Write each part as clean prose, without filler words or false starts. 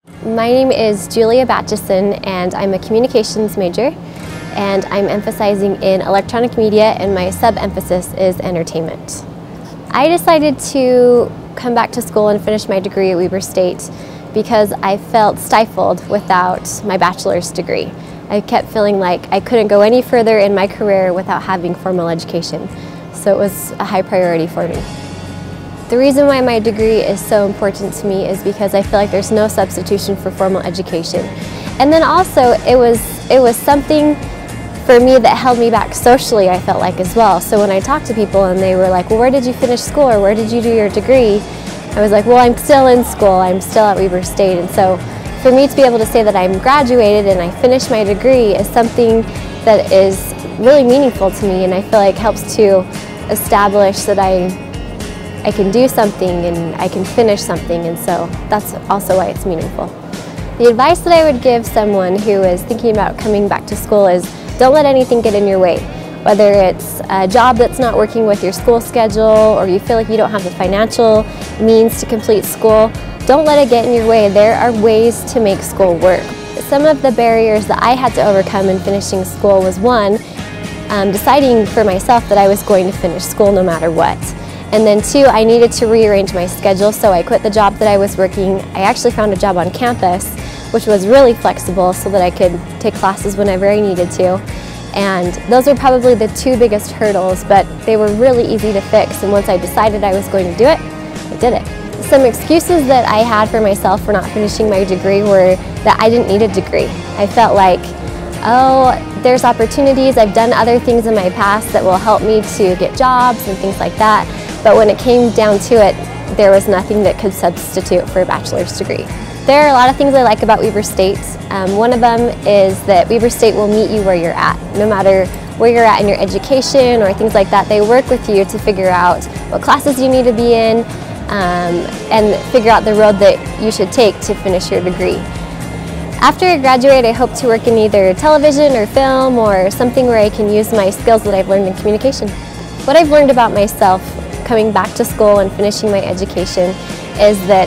My name is Julia Batchison, and I'm a communications major, and I'm emphasizing in electronic media, and my sub-emphasis is entertainment. I decided to come back to school and finish my degree at Weber State because I felt stifled without my bachelor's degree. I kept feeling like I couldn't go any further in my career without having formal education, so it was a high priority for me. The reason why my degree is so important to me is because I feel like there's no substitution for formal education. And then also it was something for me that held me back socially, I felt like, as well. So when I talked to people and they were like, well, where did you finish school, or where did you do your degree? I was like, well, I'm still in school, I'm still at Weber State. And so for me to be able to say that I'm graduated and I finished my degree is something that is really meaningful to me, and I feel like helps to establish that I can do something and I can finish something, and so that's also why it's meaningful. The advice that I would give someone who is thinking about coming back to school is don't let anything get in your way. Whether it's a job that's not working with your school schedule, or you feel like you don't have the financial means to complete school, don't let it get in your way. There are ways to make school work. Some of the barriers that I had to overcome in finishing school was, one, deciding for myself that I was going to finish school no matter what. And then two, I needed to rearrange my schedule, so I quit the job that I was working. I actually found a job on campus, which was really flexible so that I could take classes whenever I needed to. And those were probably the two biggest hurdles, but they were really easy to fix, and once I decided I was going to do it, I did it. Some excuses that I had for myself for not finishing my degree were that I didn't need a degree. I felt like, oh, there's opportunities, I've done other things in my past that will help me to get jobs and things like that. But when it came down to it, there was nothing that could substitute for a bachelor's degree. There are a lot of things I like about Weber State. One of them is that Weber State will meet you where you're at. No matter where you're at in your education or things like that, they work with you to figure out what classes you need to be in and figure out the road that you should take to finish your degree. After I graduate, I hope to work in either television or film or something where I can use my skills that I've learned in communication. What I've learned about myself coming back to school and finishing my education is that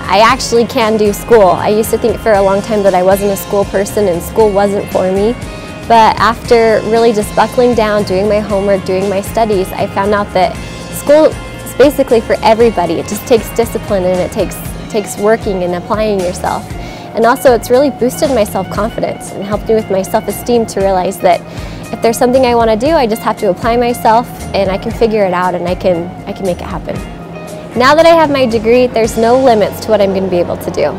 I actually can do school. I used to think for a long time that I wasn't a school person and school wasn't for me. But after really just buckling down, doing my homework, doing my studies, I found out that school is basically for everybody. It just takes discipline, and it takes working and applying yourself. And also it's really boosted my self-confidence and helped me with my self-esteem to realize that if there's something I want to do, I just have to apply myself and I can figure it out, and I can make it happen. Now that I have my degree, there's no limits to what I'm going to be able to do.